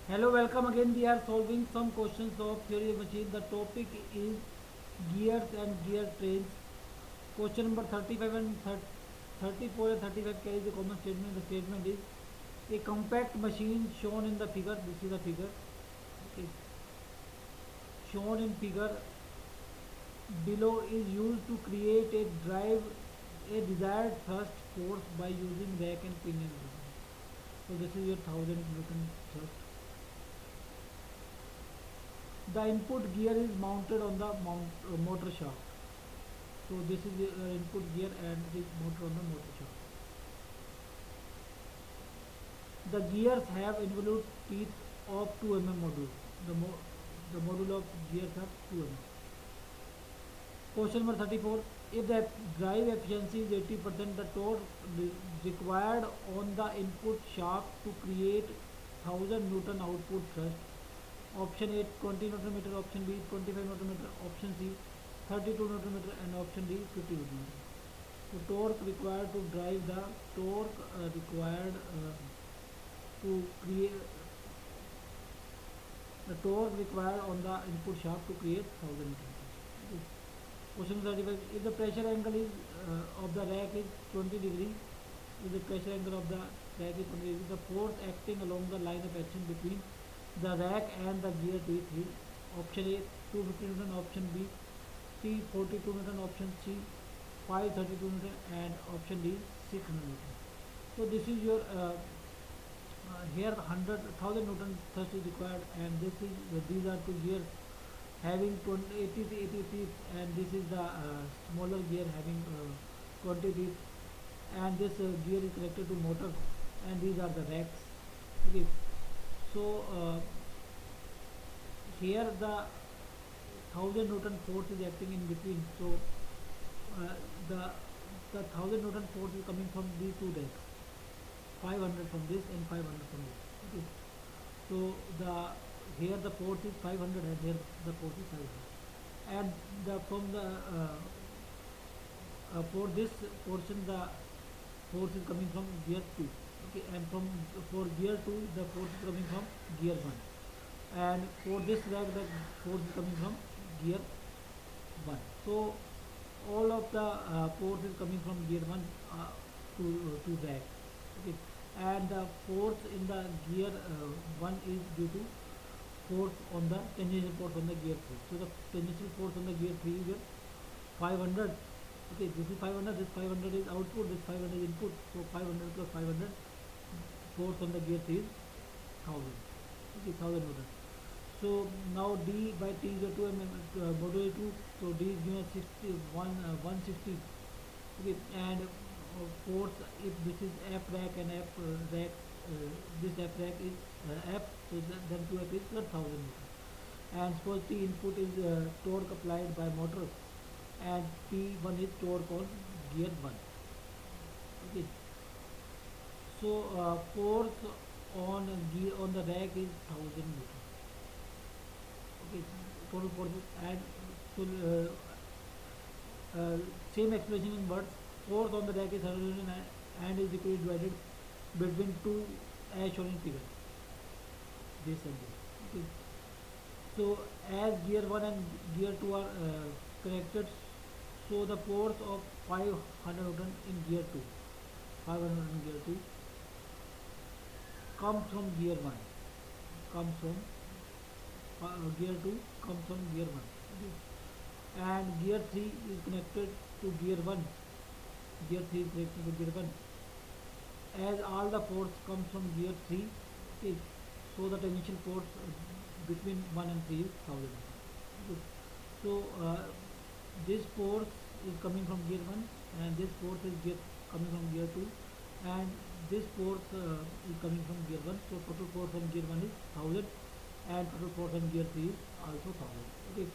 Hello, welcome again. We are solving some questions of theory of machine. The topic is gears and gear trains. Question number 35 and 34 and 35 carries a common statement. The statement is a compact machine shown in the figure. This is the figure. Okay. Shown in figure below is used to create a drive a desired thrust force by using rack and pinion. So this is your 1000 Newton thrust. The input gear is mounted on the motor shaft. So this is the input gear and it is mounted on the motor shaft. The gears have involute teeth of 2 mm module. The module of gears are 2 mm. Question number 34. If the drive efficiency is 80%, the torque required on the input shaft to create 1000 Newton output thrust. Option A 20 Newton meter, option B 25 Newton meter, option C 32 Newton meter, and option D 50 Newton meter. So torque required to drive the torque required to create the torque required on the input shaft to create 1000 Newton. Okay. Question 35. If the pressure angle is of the rack is 20 degree, if the pressure angle of the rack is 20 degree, the force acting along the line of action between the rack and the gear teeth is option A 250 Newton, option B 342 Newton, option C 532 Newton, and option D 600 Newton. So this is your here 100,000 Newton thrust is required, and this is these are two gears having 80 teeth, and this is the smaller gear having 20 teeth, and this gear is connected to motor, and these are the racks. Okay. So here the 1000 Newton force is acting in between. So uh, the the 1000 Newton force is coming from these two racks, 500 from this and 500 from this. Okay. So the here the force is 500 and here the force is 500, and the from the for this portion the force is coming from gear 2. Okay, and from for gear 2 the force is coming from gear 1, and for this rack the force is coming from gear 1. So all of the force is coming from gear 1 to rack. Okay, and the force in the gear 1 is due to force on the tangential force on the gear 3. So the tangential force on the gear 3 is your 500. Okay, this is 500, this 500 is output, this 500 is input. So 500 plus 500, force on the gear 3 is 1000. Okay, 1000 Newton. So now D by T is your 2 mm module 2. So D is given 160. Okay, and force, if this is F rack and F rack, this F rack is F, so then 2F is 1000 Newton. And suppose T input is torque applied by motor, and T1 is torque on gear 1. Okay, so force on gear on the rack is 1000 Newton. Okay, total force and so same expression in words. Force on the rack is 100 Newton and is equally divided between two as shown in figure. This and this. Okay. So as gear 1 and gear 2 are connected, so the force of 500 Newton in gear 2, 500 in gear 2 comes from gear 1, comes from gear 2 comes from gear 1. Okay. And gear 3 is connected to gear 1, gear 3 is connected to gear 1, as all the force comes from gear 3. Okay. So the tangential force between 1 and 3 is 1000. Okay. So this force is coming from gear 1, and this force is coming from gear 2, and this force is coming from gear 1. So total force on gear 1 is 1000, and total force on gear 3 is also 1000. Okay.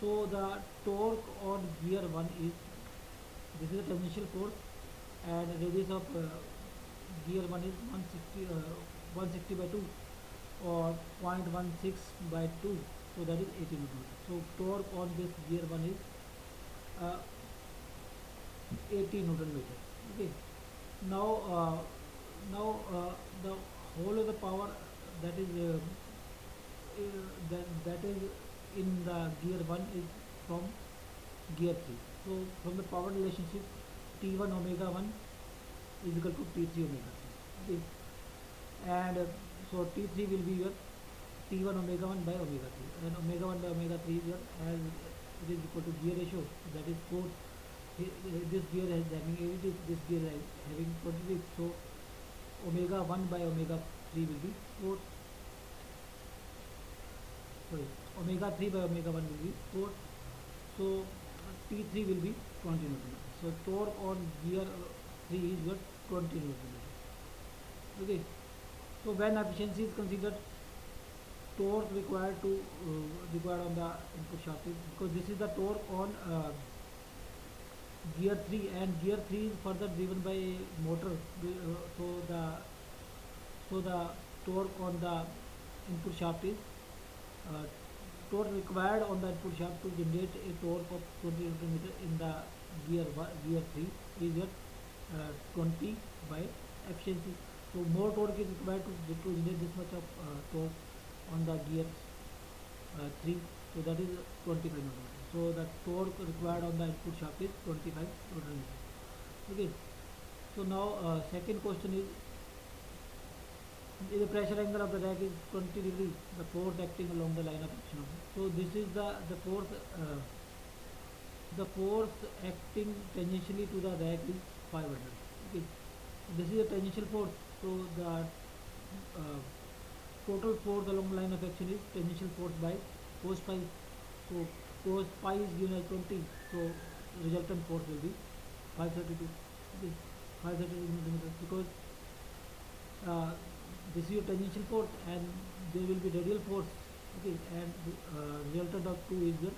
So the torque on gear 1 is, this is the tangential force, and radius of gear 1 is 160 by 2, or 0.16 by 2, so that is 80 Newton. So torque on this gear 1 is 80 Newton meter. Okay. Now the whole of the power, that is that is in the gear 1 is from gear 3. So from the power relationship, T1 omega 1 is equal to T3 omega 3. Okay. And so T3 will be your T1 omega 1 by omega 3, and omega 1 by omega 3 is your, as it is equal to gear ratio, that is 4. This gear is having 80, this gear is having 26, so omega 1 by omega 3 will be 4. Sorry, omega 3 by omega 1 will be 4. So T3 will be 20 Newton meter. So torque on gear 3 is your 20 Newton meter. Okay. So when efficiency is considered, torque required on the input shaft is, because this is the torque on gear 3, and gear 3 is further driven by a motor. So the torque on the input shaft is uh, torque required on the input shaft to generate a torque of 20 Newton meter in the gear 3 is your 20 by efficiency. So more torque is required to generate this much of torque on the gear 3. So that is 25 Newton meter. So the torque required on the input shaft is 25 Newton meter. Okay. So now second question is, if the pressure angle of the rack is 20 degrees, the force acting along the line of action. So this is the force acting tangentially to the rack is 500. Okay, this is a tangential force. So the total force along the line of action is tangential force by cos pi. So cos pi is given as 20. So resultant force will be 532. Okay, 532 Newton, because this is your tangential force, and there will be radial force. Okay, and resultant of 2 is your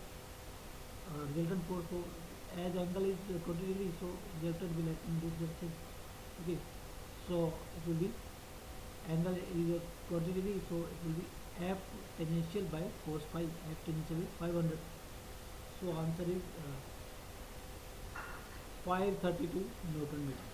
resultant force. So as angle is 20 degrees, so resultant will act in this direction. Okay, so it will be, angle is 20 degrees, so it will be F tangential by cos pi. F tangential is 500. So answer is 532 Newton meter.